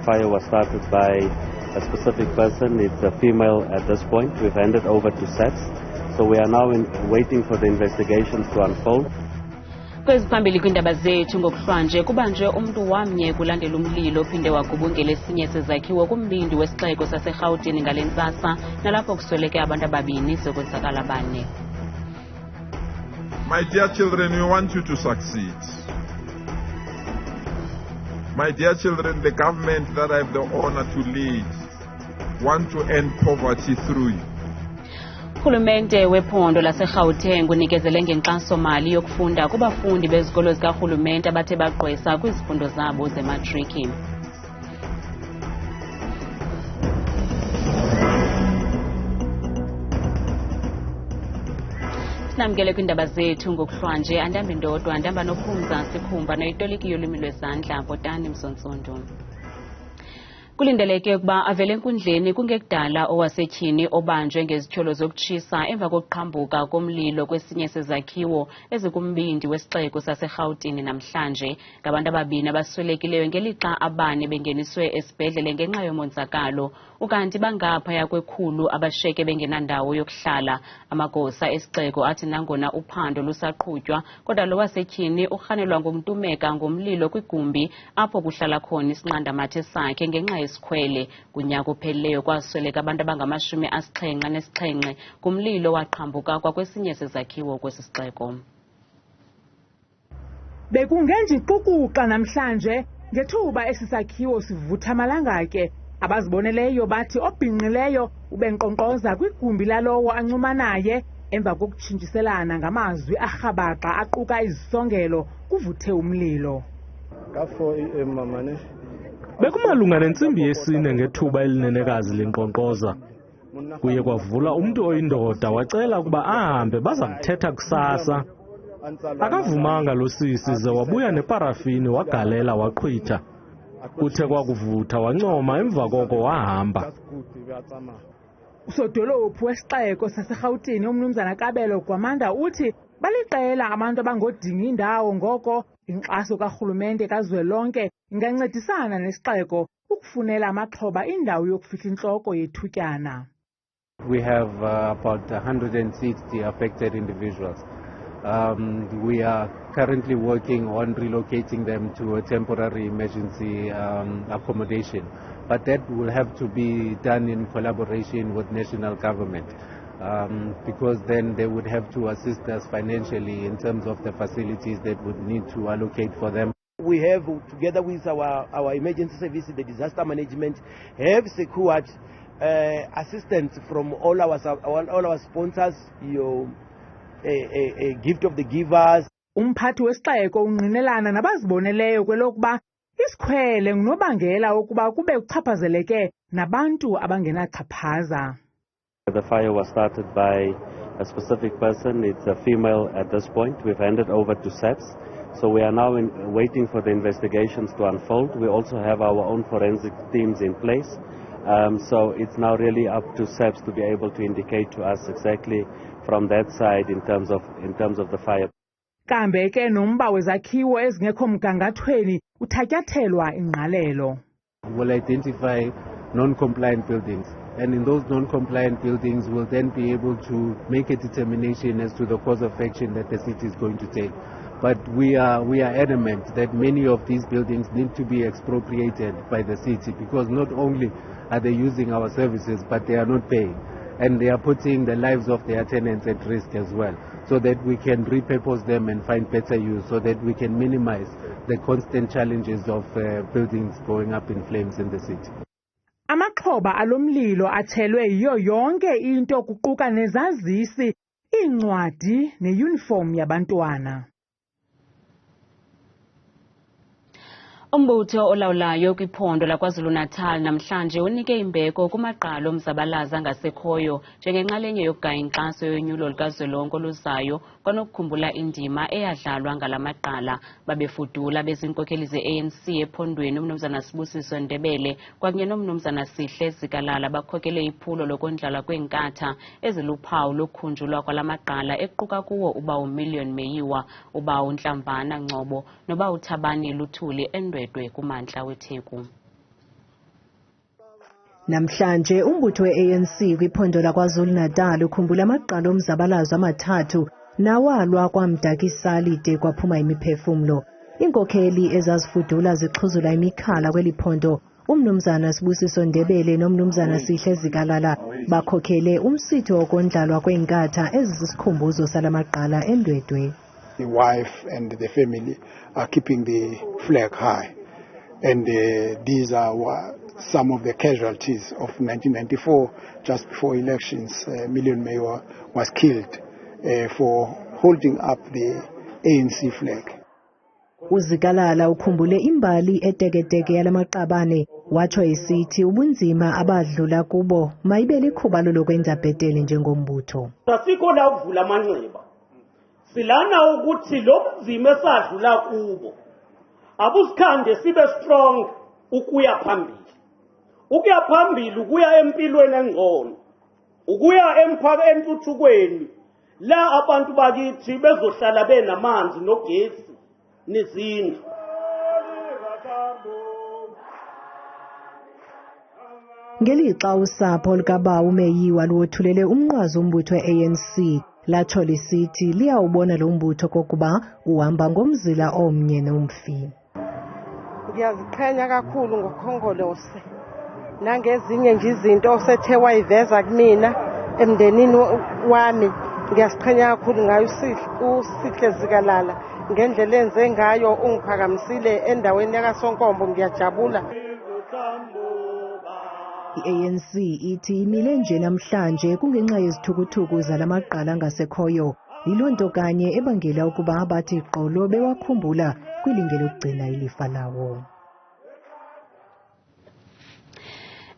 fire was started by a specific person. It's a female at this point. We've handed over to SAPS. So we are now waiting for the investigations to unfold. Kweziphambili kwiindaba zethu ngokuhlanje kubanjwe umntu wamnye kulandela umlilo ophinde wagubungela esinye sezakhiwo kumbindi wesixeko saseRhawutini ngale ntsasa nalapho kusweleke abantu ababini sekonzakala abane. My dear children, we want you to succeed. My dear children, the government that I have the honor to lead want to end poverty through you. Urhulumente wephondo laseGauteng unikezele ngenkxaso-mali yokufunda kubafundi bezikolo zikarhulumente abathe bagqwesa kwizifundo zabo zematriki. Sinamkele kwiindaba zethu ngokuhlanje andihamba ndodwa ndihamba nophumza sikhumba noyitoliki yolwimi lwezandla Bhotani Msontsondo. Kulindeleke ukuba avele enkundleni kungekudala owasetyhini obanjwe ngezityholo zokutshisa emva kokuqhambuka komlilo kwesinye sezakhiwo ezikumbindi wesixeko saseRhawutini namhlanje ngabantu ababini abaswelekileyo ngelixa abane bengeniswe esibhedlele ngenxa yomonzakalo ukanti bangaphaya kwekhulu abashiyeke bengenandawo yokuhlala. Amagosa esixeko athi nangona uphando lusaqhutywa kodwa lo wasetyhini urhanelwa ngomntumeka ngomlilo kwigumbi apho kuhlala khona isinqandamathe sakhe ngenxa yesikhwele. Kunyaka ophelileyo kwasweleka abantu abangama-77 kumlilo waqhambuka kwakwesinye sezakhiwo kwesi sixeko. Bekungenjiqukuqa namhlanje ngethuba esi sakhiwo sivutha amalanga ke. Abaziboneleyo bathi obhinqileyo ubenkqonkqoza kwigumbi lalowo ancuma naye emva kokutshintshiselana ngamazwi arhabaxa aquka izisongelo kuvuthe umlilo. Bekumalunga nentsimbi yesine ngethuba elinenekazi lenkqonkqoza. Kuye kwavula umntu oyindoda wacela ukuba ahambe baza kuthetha kusasa. Akavumanga lo sisi ze wabuya neparafini wagalela waqhwitha. Kuthe kwakuvutha wancoma emva koko wahamba. Usodolophu wesixeko saseRhawutini umnumzana Kabelo Gwamanda uthi baliqela abantu abangodinga indawo ngoko inkxaso karhulumente kazwelonke ingancedisana nesixeko ukufunela amaxhoba indawo yokufihla intloko yethutyana. We have about 160 affected individuals. We are currently working on relocating them to a temporary emergency accommodation, but that will have to be done in collaboration with national government because then they would have to assist us financially in terms of the facilities that would need to allocate for them. We have, together with our emergency services, the disaster management, have secured assistance from all our sponsors, a gift of the givers. Umphathi wesixeko ungqinelana nabaziboneleyo kwelokuba isikhwele ngunobangela ukuba kube kuchaphazeleke nabantu abangenachaphaza. The fire was started by a specific person. It's a female at this point. We've handed over to SAPS. So we are now waiting for the investigations to unfold. We also have our own forensic teams in place. So it's now really up to SAPS to be able to indicate to us exactly from that side in terms of the fire. Kambe ke nomba wezakhiwo ezingekho mgangathweni uthatyathelwa ingqalelo. We'll identify non-compliant buildings, and in those non-compliant buildings we'll then be able to make a determination as to the course of action that the city is going to take. But we are adamant that many of these buildings need to be expropriated by the city because not only are they using our services, but they are not paying. And they are putting the lives of their tenants at risk as well, so that we can repurpose them and find better use, so that we can minimize the constant challenges of buildings going up in flames in the city. Amaxhoba alomlilo athelwe yiyo yonke into kuquka nezazisi, iincwadi neuniform yabantwana. Umbutho olawulayo kwiphondo laKwaZulu-Natal namhlanje unike imbeko kumagqala omzabalaza angasekhoyo njengenxalenye yokugaya inkxaso yonyulo likazwelonke oluzayo kwanokukhumbula indima eyadlalwa ngala magqala. Babefudula bezinkokeli ze-ANC ephondweni umnumzana Sibusiso Ndebele kwakunye nomnumzana Sihle Zikalala bakhokele iphulo lokondlala kweenkatha eziluphawu lokukhunjulwa kwala magqala equka kuwo ubawo Million Meyiwa, ubawo Nhlamvana Ngcobo nobawo Thabani Luthuli endwe kumantla weTheku. Namhlanje umbutho we-ANC kwiphondo laKwaZulu-Natal ukhumbula amagqala omzabalazo amathathu nawalwa kwamdakisali de kwaphuma imiphefumlo. Inkokheli ezazifudula zixhuzula imikhala kweli phondo, umnumzana Sibusiso Ndebele nomnumzana Sihle Zikalala bakhokhele umsitho wokondlalwa kwenkatha ezisikhumbuzo salamagqala eNdwedwe. The wife and the family are keeping the flag high, and these are some of the casualties of 1994, just before elections. Million Mayor was killed for holding up the ANC flag. uZikalala ukhumbule imbali eteketeke yalamaqabane watsho esithi ubunzima abadlula kubo mayibele ikhuba lokwenza bhetele njengombutho. Asikho la ukuvula amanxeba. Silana ukuthi lo bunzima esadlula kubo abusikhande sibe strong ukuya phambili. Ukuya phambili ukuya empilweni engcono. Ukuya emputhukweni la abantu bakithi bezohlala benamanzi nogesi nezindlu. Ngelixa usapho likaBawu uMeyiwa luwothulele umnqwazi umbutho we-ANC latsho lisithi liyawubona lo mbutho kokuba uhamba ngomzila omnye nomfi. Ngiyaziqhenya kakhulu ngokhongolose nangezinye nje izinto osethe wayiveza kumina emndenini wami. Ngiyaziqhenya kakhulu ngayo uSihle Zikalala ngendlela enze ngayo ungiphakamisile endaweni yakasonkombo. Ngiyajabula. I-ANC ithi imile nje namhlanje kungenxa yezithukuthuku zalamagqala angasekhoyo. Yilonto kanye ebangela ukuba abathi qolo bewakhumbula kwilinge lokugcina ilifa lawo.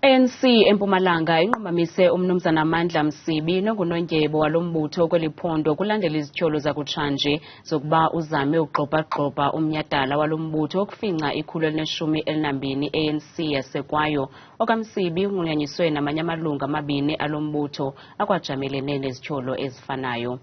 ANC eMpumalanga inqumamise umnumzana Amandla Msibi nongunondyebo walombutho kweliphondo kulandela izityholo zakutshanje zokuba uzame ukugxobha umnyhadala walombutho okufinca ikhulu elineshumi ANC yasekwayo. OkaMsibi unqunyanyiswe namanye amalungu amabini alombutho akwajamelene nezityholo ezifanayo.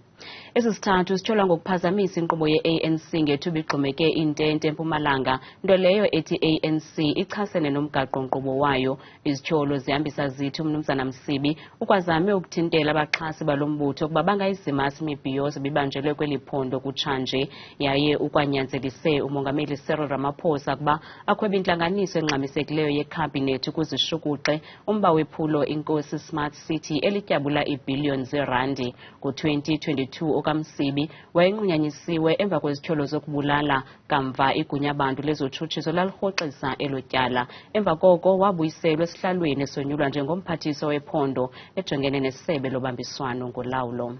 Esisithathu sityholwa ngokuphazamisa inkqubo ye-ANC ngethuba igxumeke intente eMpumalanga, nto leyo ethi ANC ichasene nomgaqo-nkqubo wayo. Izityholo zihambisa zithi umnumzana Msibi ukwazame ukuthintela abaxhasi balombutho ukuba bangayizimasi imibhiyozo bibanjelwe kweli phondo kutshanje, yaye ukwanyanzelise umongameli Cyril Ramaphosa ukuba akhwebe intlanganiso engxamisekileyo yekhabhinethi ukuzishukuxe umba wephulo Inkosi Smart City elityabula iibhiliyoni zeerandi. Ngo-2022 okaMsibi wayenqunyanyisiwe emva kwezityholo zokubulala, kamva igunya abantu lezotshutshiso lalirhoxisa elo tyala. Emva koko wabuyiselwa esihlalweni esonyulwa njengomphathiswa wephondo ejongene nesebe lobambiswano ngolawulo.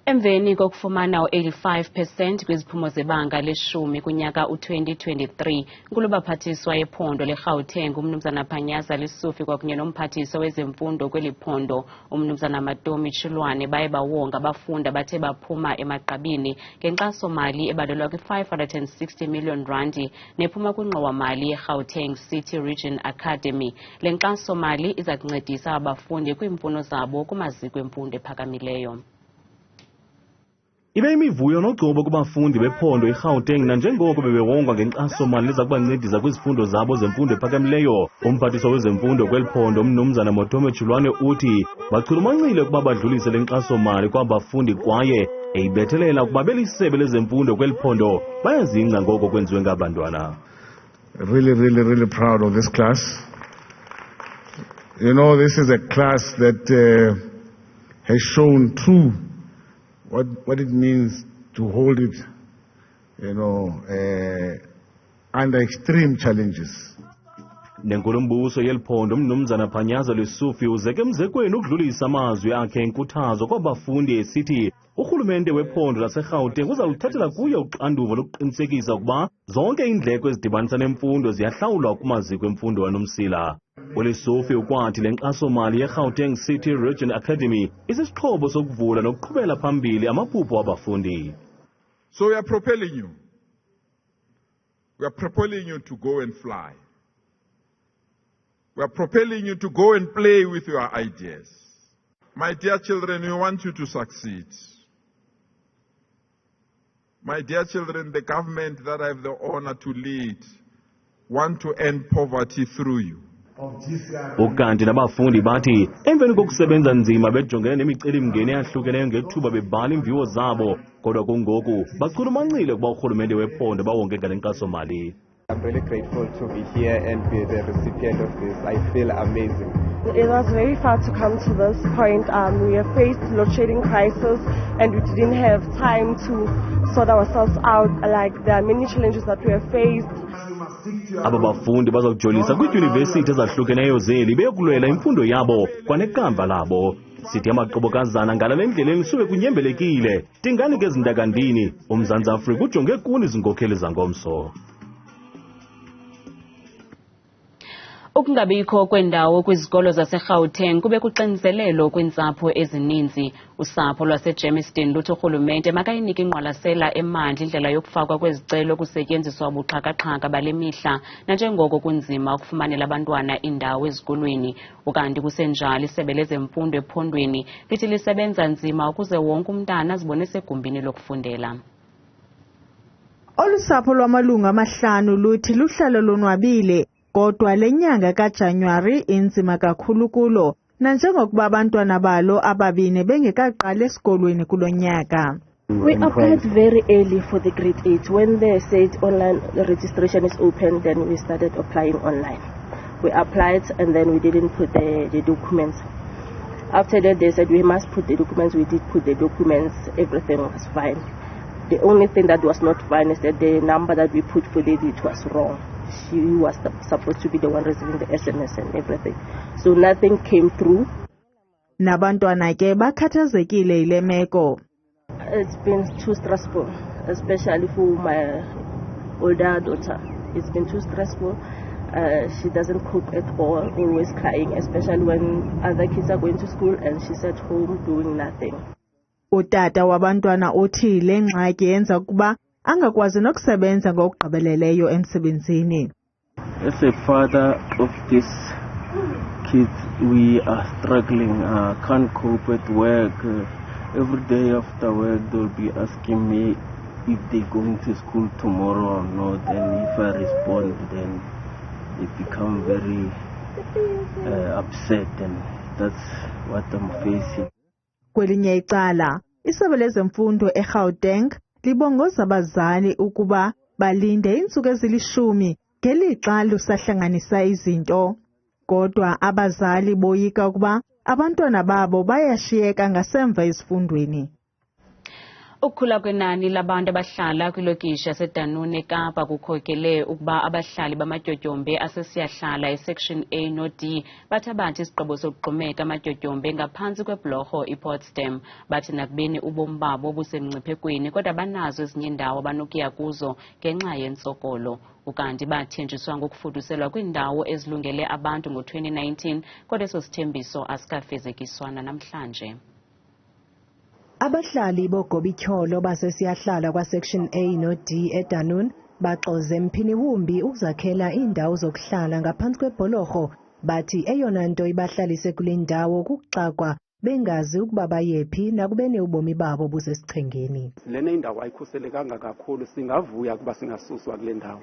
Emveni kokufumana u-85% kwiziphumo zebanga leshumi kunyaka u-2023, nkulu baphathiswa yephondo leGauteng umnumzana Phanyaza Lisufi kwakunye nomphathiswa wezemfundo kweli phondo umnumzana Matomi Chilwane baye bawonga abafundi abathe baphuma emagqabini ngenkxaso-mali ebalelwa kwi-560 million randi nephuma kwingxowa-mali yeGauteng City Region Academy. Le nkxaso-mali iza kuncedisa abafundi kwiimfuno zabo kumaziko emfundo ephakamileyo. Ibe imivuyo nogcobo kubafundi bephondo iGauteng nanjengoko bebewongwa ngenkxaso-mali liza kubancedisa kwizifundo zabo zemfundo ephakamileyo. Umphathiswa wezemfundo kweli phondo umnumzana Matomi Chilwane uthi bachulumancile ukuba badlulise le nkxaso-mali kwabafundi kwaye eyibethelela ukuba belisebe lezemfundo kweli phondo bayazingca ngoko kwenziwe ngabantwana. Really proud of this class. You know, this is a class that has shown true what it means to hold it, you know, under extreme challenges. Nenkulumbuso yeliphondo umnumzana Phanyaza Lisufi uzeke mzekweni ukudlulisa amazwi akhe enkuthazo kwabafundi esithi urhulumente wephondo laseGauteng uzaluthathela kuye uxanduva lokuqinisekisa ukuba zonke iindleko ezidibanisa nemfundo ziyahlawulwa kumaziko emfundo anomsila. uLisufi ukwathi le nkxaso-mali yeGauteng City Region Academy isisixhobo sokuvula nokuqhubela phambili amaphupho wabafundi. So we are propelling you. We are propelling you to go and fly. We are propelling you to go and play with your ideas. My dear children, we want you to succeed. My dear children, the government that I have the honor to lead want to end poverty through you. Ukanti nabafundi bathi emveni kokusebenza nzima bejongene nemicelimngeni eyahlukeneyo ngethuba bebhala imviwo zabo kodwa kungoku bachulumancile kuba urhulumente wephondo bawonke ngale nkxaso-mali. I'm really grateful to be here and be the recipient of this. I feel amazing. It was very far to come to this point. We have faced load shedding crisis and we didn't have time to sort ourselves out. Like there are many challenges that we have faced. Aba bafundi baza kujolisa kwiidyunivesithi ezahlukeneyo zeli beyokulwela imfundo yabo kwanekamva labo. Sithi amaqobokazana ngala endleleni sube kunyembelekile. Tingani ke zindakandini uMzantsi Afrika ujonge kuni izinkokheli zangomso. Ukungabikho kwendawo kwizikolo zaseGauteng kube kuxinzelelo kwintsapho ezininzi. Usapho lwaseJermiston luthi urhulumente makayinike ingqwalasela emandla indlela yokufakwa kwezicelo kusetyenziswa ubuxhakaxhaka bale mihla nanjengoko kunzima ukufumanela abantwana indawo ezikolweni. Ukanti kusenjalo isebe lezemfundo ephondweni lithi lisebenza nzima ukuze wonke umntana azibone segumbini lokufundela. Olusapho lwamalungu amahlanu luthi luhlalo lonwabile. Kodwa le nyanga kaJanuwari inzima kakhulu kulo nanjengokuba abantwana balo ababini bengekaqali esikolweni kulo nyaka. We applied very early for the grade 8. When they said online registration is open, then we started applying online. We applied and then we didn't put the documents. After that they said we must put the documents. We did put the documents. Everything was fine. The only thing that was not fine is that the number that we put for it was wrong. She was supposed to be the one receiving the SMS and everything. So nothing came through. Nabantwana ke bakhathazekile ile meko. It's been too stressful, especially for my older daughter. It's been too stressful. She doesn't cope at all, always crying, especially when other kids are going to school and she's at home doing nothing. Utata wabantwana uthi le ngxaki yenza kuba angakwazi nokusebenza ngokugqibeleleyo emsebenzini. As a father of these kids, we are struggling. Can't cope with work. Every day after work, they'll be asking me if they're going to school tomorrow or not. And if I respond, then they become very upset, and that's what I'm facing. Kwelinye icala, isebe lezemfundo eGauteng libongoza abazali ukuba balinde iintsuku ezilishumi ngelixa lusahlanganisa izinto. Kodwa abazali boyika ukuba abantwana babo bayashiyeka ngasemva ezifundweni. Ukukhula kwenani labantu abahlala kwilokishi yaseDunoon eKapa kukhokele ukuba abahlali bamatyotyombe asesiyahlala esection A no D bathabatha isigqibo sokugqumeka amatyotyombe ngaphantsi kwebhlorho iPortsdam. Bathi nakubeni ubomi babo busemngciphekweni kodwa banazo ezinye indawo abanokuya kuzo ngenxa yentsokolo. Ukanti bathenjiswa ngokufuduselwa kwiindawo ezilungele abantu ngo-2019 kodwa eso sithembiso asikafezekiswa namhlanje. Abahlali boGobityholwa basesiyahlala kwasection A no D eDunoon baxoze mphini wumbi ukuzakhela iindawo zokuhlala ngaphantsi kwebholorho. Bathi eyona nto ibahlalise kule ndawo kukuxakwa bengazi ukuba bayephi nakubene ubomi babo busesichengeni. Lena indawo ayikhuselekanga kakhulu, singavuya kuba singasuswa kule ndawo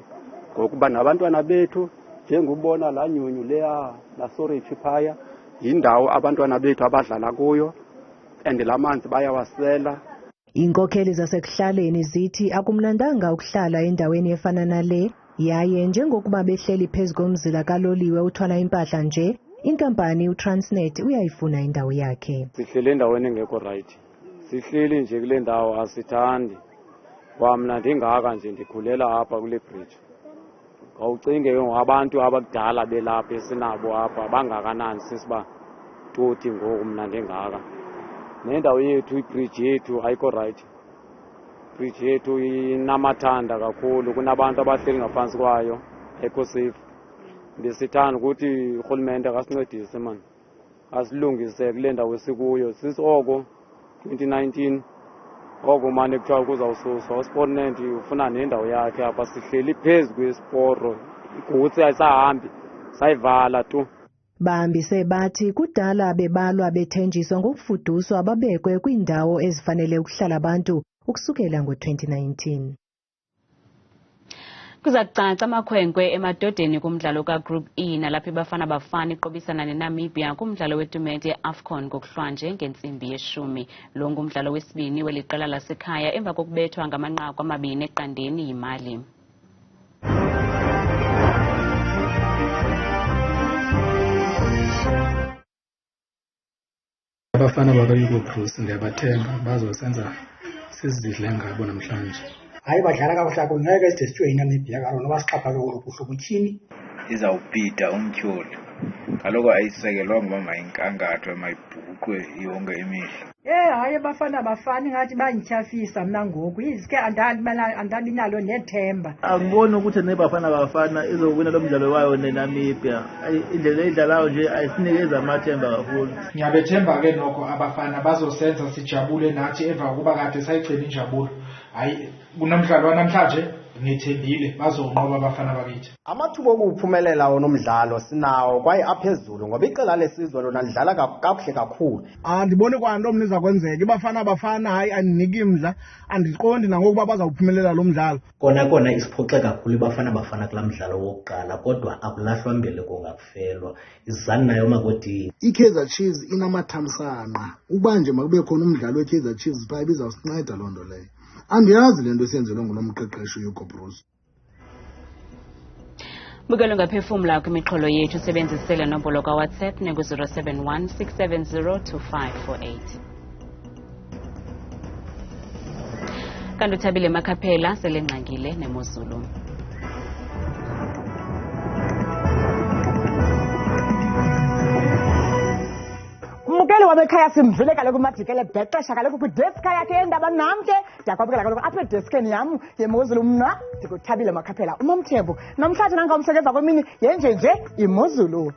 ngokuba nabantwana bethu njengobona la nyunyu leya la storage phaya yindawo abantwana bethu abadlala kuyo. And lamanzi bayawasela. Inkokheli zasekuhlaleni zithi akumnandanga ukuhlala endaweni efana nale yaye njengokuba behleli phezu komzila kaloliwe uthwala impahla nje inkampani uTransnet uyayifuna indawo yakhe. Sihlele endaweni engekho right. Sihleli nje kule ndawo asithandi. Kwamna ndingaka nje ndikhulela apha kule bridge. Awucinge ngabantu abadala belapha esinabo apha bangakanani sisiba toti ngoku mna ndingaka. Nendawo yethu ibridge yethu ayikho right. Bridge yethu inamathanda kakhulu kunabantu abahleli ngaphansi kwayo ayikho safe. Besithanda ukuthi urhulumente akasincedise man. Asilungise kule ndawo esikuyo. Sisoko 2019 oko manje kuthiwa kuzawususwa uSportnet ufuna nendawo yakhe apha sihleli phezu kwesiporo. Igutsi ayisahambi sayivala tu. Bahambise bathi kudala bebalwa bethenjiswa ngokufuduswa babekwe kwiindawo ezifanele ukuhlala abantu ukusukela ngo-2019. Kuza kucaca amakhwenkwe emadodeni kumdlalo ka-Group E nalapho iBafana Bafana iqobisana neNamibia kumdlalo wetumente ye-AFCON ngokuhlanje ngentsimbi ye-10. Lo ngumdlalo wesibini weliqela lasekhaya emva kokubethwa ngamanqaku 2-0 yiMali. Abafana bakayuko Bruce ndiyabathemba bazosenza sizidle ngabo namhlanje. Hayi badlala kakuhle kakhulu ngeke sidestroy iNamibia kaloku noba sixhaphake kuhle utyhini izawubhida umtyholi kaloku ayisekelwa ngoba mayinkangathwe mayibhuqwe yonke imihla. Hayi abafana bafani ngathi bandityhafisa mna ngoku izike andabi nalo nethemba. Angiboni ukuthi neBafana Bafana izowina lo mdlalo wayo neNamibia. Indlela edlalayo nje ayisinikeza amathemba kakhulu. Ngiyabethemba ke nokho abafana bazosenza sijabule nathi emva kokuba kade sayigcina injabulo. Hayi kunomdlalo wanamhlanje ngithembile bazonqoba abafana bakithi. Amathuba okuphumelela onomdlalo sinawo kwaye aphezulu ngoba iqela lesizwe lona lidlala kakuhle kakhulu. Andiboni kwanto omniza kwenzeka iBafana Bafana hayi andiniki mdla andiqondi nangokuba bazawuphumelela lo mdlalo. Kona isiphoxe kakhulu iBafana Bafana kula mdlalo wokuqala kodwa akulahlwa mbeleko ngakufelwa izani nayo makodi. iKaizer Chiefs inamathamsanqa uba nje makube khona umdlalo weKaizer Chiefs pha ibizawusinceda loo nto leyo. Andiyazi le nto esiyenzelwe ngulo mqeqeshi uHugo Bruce. Bukelo ngaphefumula kwimixholo yethu sebenzisele nombolo kaWhatsApp neku-071 670 2548. Kanti uThabile Makhaphela selengqangile neMozulu. Umkeli wabekhaya simvile kaloku uMadikele bhexesha kaloku kwideska yakhe yendaba namke ndiyakwabukela kaloku apha edeskeni yam yeMozulu mna ndikuThabile Makhaphela uMamthembu namhlanje nangomsekeza kwemini yenjenje iMozulu.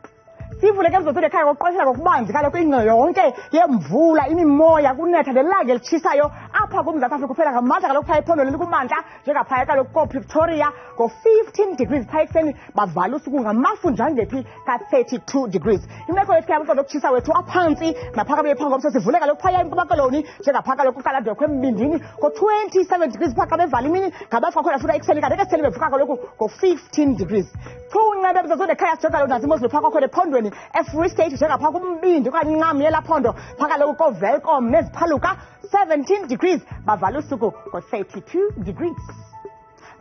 Sivule ke mzotho ekhaya ngokuqoshela ngokubanzi kaloku ingqe yonke yemvula imimoya kunetha nelanga elitshisayo apha kuMzantsi Afrika kuphela ngamandla kaloku phaya ephondo likumantla njengaphaya kaloku koPretoria ngo-15 degrees phaya ekuseni bavala usuku ngamafunjangephi ka-32 degrees. Imeko yethu yamqondo lokutshisa wethu aphantsi naphakabe phangomso sivule kaloku phaya eMpuma Koloni njengaphaya kaloku kukaladwe kwembindini ngo-27 degrees phaka bevala imini ngabafika khona futhi ekuseni kanti ekuseni bevuka kaloku ngo-15 degrees. Kunqebe mzotho ekhaya sijonga kaloku naziMozulu phaka khona ephondweni eFree State njengapha kumbindi kancam yelaphondo phaka kaloku koVelkom neziphaluka 17 degrees bavala usuku ngo-32 degrees.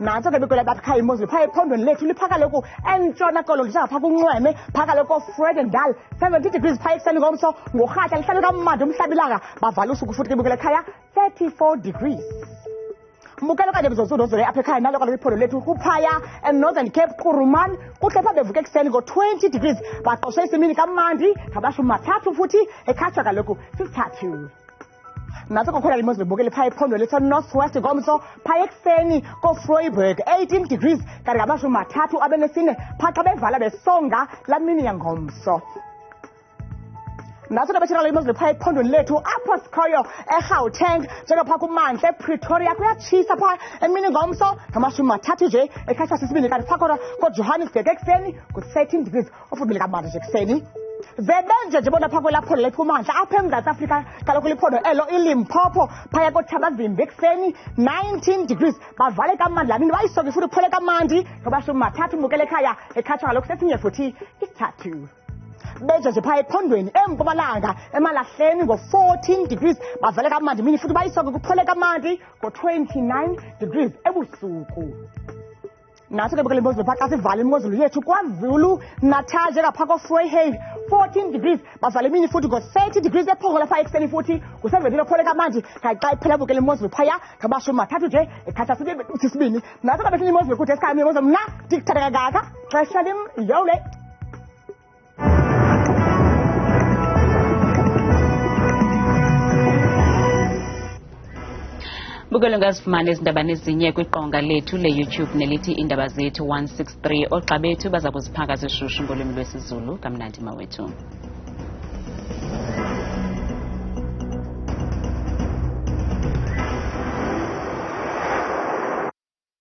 Nanso ke bekwela bakhaya iMozulu phaya ephondweni lethu liphaka kaloku entshona koloni njengapha kunxweme phaka kaloku Fredendal 70 degrees phaya ekuseni ngomso ngorhatya lihlale kamandi umhlabilanga bavala usuku futhi ke bekwela ekhaya 34 degrees. Mukelo kade bizozudozole apha ekhaya nalo kaloku iphondo lethu kuphaya eNorthern Cape Kuruman kuhle pha bevuka ekuseni ngo-20 degrees baqoshe isimini kamandi ngabashumi 3 futhi ekhatshwa kaloku 3. Naso kokhona iMozulu bukele phaya iphondo lethu North West ngomso phaya ekuseni koVryburg 18 degrees kanti ngabashumi 3 abenesine phaxa bevala besonga lamini yangomso. Naso ke betshela iMozulu phaya ephondweni lethu apho sikhoyo eGauteng njengapha kumantla ePretoria kuyatshisa pha emini ngomso ngamashumi 3 nje ekhatshwa sisibini kanti pha khona koJohannesburg ekuseni ku-13 degrees ofubile kamandi nje ekuseni. Zebenje nje bona pha kwelaphondo lethu kumantla apha eMzantsi Afrika kaloku liphondo elo iLimpopo phaya koThabazimbi ekuseni 19 degrees bavale kamandi lamini bayisoke futhi uphole kamandi ngabashumi 3 mbukele ekhaya ekhatshwa kaloku sesinye futhi 3. Benje nje phaya ephondweni eMpumalanga eMalahleni ngo-14 degrees bavele kamandi mini futhi bayisoke kuphole kamandi ngo-29 degrees ebusuku. Naso ke bukele iMozulu pha xa sivala iMozulu yethu kwaZulu Natal njengapha koVryburg 14 degrees bavale imini futhi ngo-30 degrees ePhongolo phaya ekuseni futhi ku-17 ophole kamandi kanti xa iphela bukele iMozulu phaya ngabashumi 3 nje ekhatha sisibini. Naso ke behleli iMozulu kuthi esikhaya iMozulu mna ndikuthanda kangaka xesha lim yole. Bukelo ngazifumana izindaba nezinye kwiqonga lethu le-YouTube nelithi Iindaba Zethu 163 oxa bethu baza kuziphaka zishushu ngolwimi lwesiZulu kamnandi mawethu.